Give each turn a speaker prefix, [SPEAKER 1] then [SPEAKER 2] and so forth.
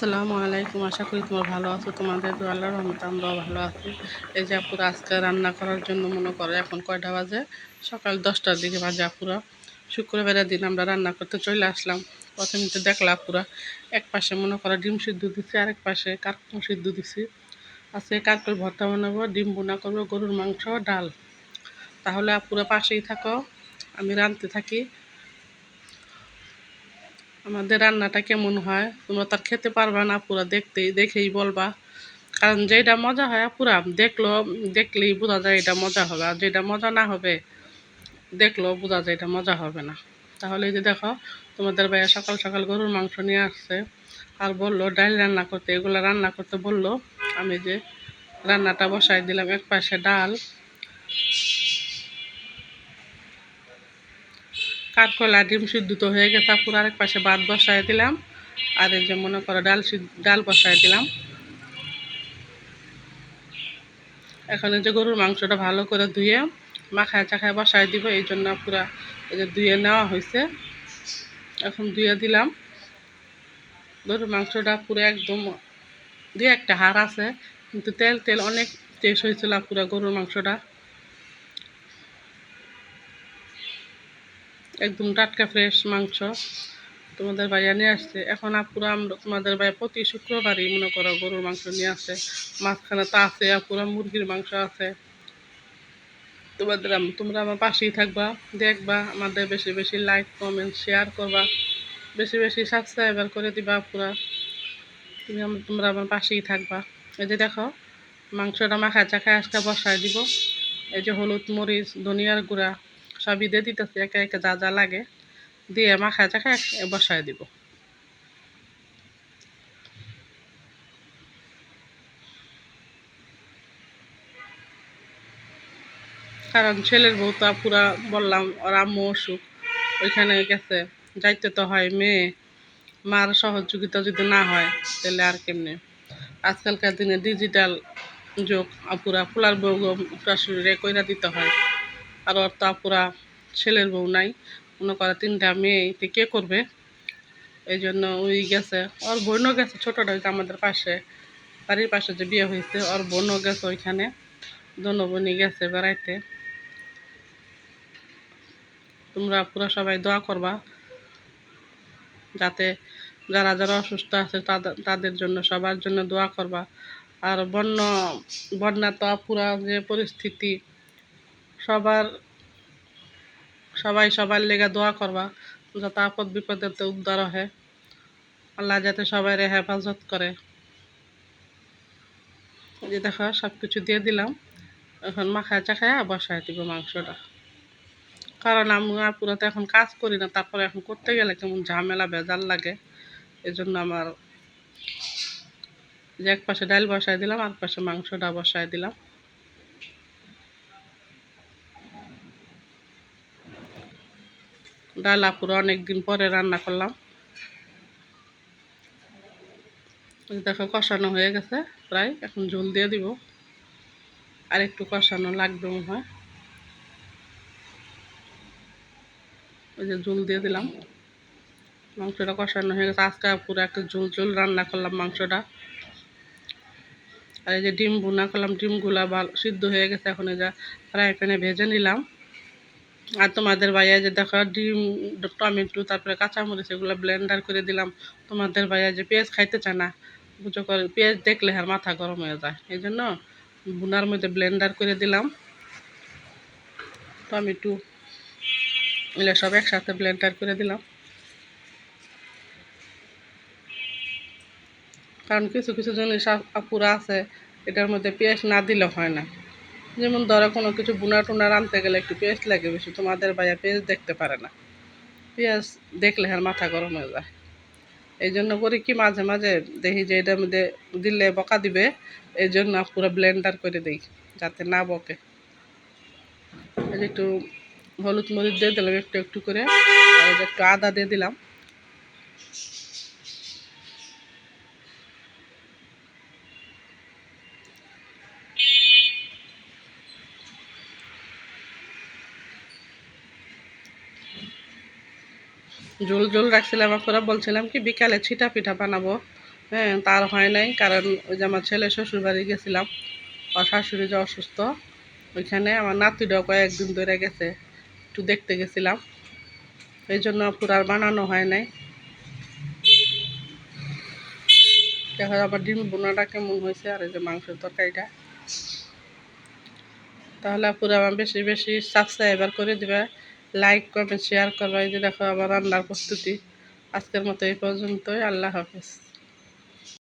[SPEAKER 1] আসসালামু আলাইকুম। আশা করি তোমরা ভালো আছো। তোমাদের দোয়া আল্লাহর রহমতে আমরাও ভালো আছি। এই যে আপুরা আজকে রান্না করার জন্য মনে করো এখন কয়টা বাজে, সকাল 10টার দিকে বাজে। আপুরা শুক্রবারের দিন আমরা রান্না করতে চলে আসলাম। প্রথমে তো দেখলাম আপুরা এক পাশে মনে করো ডিম সিদ্ধ দিচ্ছি, আরেক পাশে কাঁকরোল সিদ্ধ দিচ্ছি। আজকে কাঁকরোল ভর্তা বানাবো, ডিম বোনা করবো, গরুর মাংস, ডাল। তাহলে আপুরা পাশেই থাকো, আমি রাঁধতে থাকি। আমাদের রান্নাটা কেমন হয় তোমরা তার খেতে পারবা না, পুরা দেখেই বলবা। কারণ যেটা মজা হয় পুরা দেখলেই বোঝা যায় এটা মজা হবে, আর যেটা মজা না হবে দেখলেও বোঝা যায় এটা মজা হবে না। তাহলে এই যে দেখো, তোমাদের ভাইয়া সকাল সকাল গরুর মাংস নিয়ে আসছে, আর বললো ডাল রান্না করতে, এগুলো রান্না করতে বললো। আমি যে রান্নাটা বসাই দিলাম, এক পাশে ডাল, কাঠকলা ডিম সিদ্ধ তো হয়ে গেছে পুরো, আরেক পাশে ভাত বসাই দিলাম। আর এই যে মনে করো ডাল বসাই দিলাম। এখন এই যে গরুর মাংসটা ভালো করে ধুয়ে মাখায় চাখায় বসাই দিব, এই জন্য পুরা এই যে ধুয়ে নেওয়া হয়েছে। এখন ধুয়ে দিলাম গরুর মাংসটা পুরো একদম, দুই একটা হাড় আছে কিন্তু তেল তেল অনেক টেস্ট হয়েছিল পুরো গরুর মাংসটা, একদম টাটকা ফ্রেশ মাংস তোমাদের ভাইয়া নিয়ে আসছে। এখন আপুরা আমরা তোমাদের ভাইয়া প্রতি শুক্রবারই মনে করো গরুর মাংস নিয়ে আসে, মাঝখানে তো আছে পুরা মুরগির মাংস আছে। তোমরা আমার পাশেই থাকবা, দেখবা, আমাদের বেশি বেশি লাইক কমেন্ট শেয়ার করবা, বেশি বেশি সাবস্ক্রাইবার করে দিবা পুরা। তোমরা আমার পাশেই থাকবা। এই যে দেখো মাংসটা মাখা চাখায় আজকে বসায় দিব। এই যে হলুদ মরিচ ধনিয়ার গুঁড়া সবই দিয়ে দিতেছি, একে একে যা যা লাগে দিয়ে মাখা চাখায় বসায় দিব। কারণ ছেলের বউ তো পুরা বললাম, ওর আম্মু অসুখ, ওইখানে গেছে, যাইতে তো হয়। মেয়ে মার সহযোগিতা যদি না হয় তাহলে আর কেমনে। আজকালকার দিনে ডিজিটাল যুগ, আপুরা ফুলার বউ শাশুড়িরে কইরা দিতে হয়। আর ওর তো আপুরা ছেলের বউ নাই, মনে করে তিনটা মেয়ে, কে করবে? এই জন্য ওই গেছে, ওর বোনও গেছে, ছোটোটা হয়েছে আমাদের পাশে, বাড়ির পাশে যে বিয়ে হয়েছে ওর বোনও গেছে ওইখানে, দোনো বোনই গেছে বেড়াইতে। তোমরা পুরো সবাই দোয়া করবা যাতে যারা যারা অসুস্থ আছে তাদের জন্য, সবার জন্য দোয়া করবা। আর বন্যা তো পুরা যে পরিস্থিতি, সবার সবার লেগে দোয়া করবা যাতে আপদ বিপদেতে উদ্ধার হয়, আল্লাহ যাতে সবাই হেফাজত করে। এই যে দেখো সব কিছু দিয়ে দিলাম, এখন মাখায় চাখায় বসায় দিব মাংসটা। কারণ আমি আর পুরাতে এখন কাজ করি না, তারপরে এখন করতে গেলে কেমন ঝামেলা ভেজাল লাগে। এই জন্য আমার যে এক পাশে ডাল বসায় দিলাম, আর পাশে মাংসটা বসায় দিলাম। ডাল পুরো অনেকদিন পরে রান্না করলাম। দেখো কষানো হয়ে গেছে প্রায়, এখন ঝোল দিয়ে দিব, আর একটু কষানো লাগবে মনে হয়। ওই যে ঝোল দিয়ে দিলাম, মাংসটা কষানো হয়ে গেছে। আজকে পুরো একটা ঝোল ঝোল রান্না করলাম মাংসটা। আর এই যে ডিম ভুনা করলাম, ডিমগুলা ভালো সিদ্ধ হয়ে গেছে, এখন এই যে ফ্রাই প্যানে ভেজে নিলাম। আর তোমাদের ভাইয়া যে দেখো ডিম, টমেটো, তারপরে কাঁচামরিচ এগুলো ব্লেন্ডার করে দিলাম। তোমাদের ভাইয়া যে পেঁয়াজ খাইতে চায় না, বুঝো করে পেঁয়াজ দেখলে আর মাথা গরম হয়ে যায়, এই জন্য বুনার মধ্যে ব্লেন্ডার করে দিলাম। টমেটো এগুলো সব একসাথে ব্লেন্ডার করে দিলাম। কারণ কিছু কিছু জিনিস আপুরা আছে এটার মধ্যে পেঁয়াজ না দিলে হয় না। যেমন ধরো কোনো কিছু বুনা টুনা রাঁধতে গেলে একটু পেঁয়াজ লাগে বেশি, তোমাদের ভাইয়া পেঁয়াজ দেখতে পারে না, পেঁয়াজ দেখলে আর মাথা গরম হয়ে যায়। এই জন্য করি কি, মাঝে মাঝে দেখি যে এটার মধ্যে দিলে বকা দিবে, এই জন্য পুরো ব্লেন্ডার করে দিই যাতে না বকে। এই যে একটু হলুদ মরিচ দিয়ে দিলাম একটু একটু করে, আর একটু আদা দিয়ে দিলাম। ঝোল ঝোল রাখছিলাম, আপনারা বলছিলাম কি বিকালে ছিটা পিঠা বানাবো, হ্যাঁ, তার হয় নাই, কারণ ওই যে আমার ছেলে শ্বশুর বাড়ি গেছিলাম, আর শাশুড়ি যে অসুস্থ, ওইখানে আমার নাতিটাও কয়েকদিন ধরে গেছে, একটু দেখতে গেছিলাম, এই জন্য পুরো আর বানানো হয় নাই। দেখো আবার ডিম বোনাটা কেমন হয়েছে, আর এই যে মাংসের তরকারিটা। তাহলে পুরো আমার বেশি বেশি সাবস্ক্রাইবার করে দিবে, লাইক কমেন্ট শেয়ার করবা। এই যে দেখো আবার রান্নার প্রস্তুতি। আজকের মতো এই পর্যন্তই, আল্লাহ হাফেজ।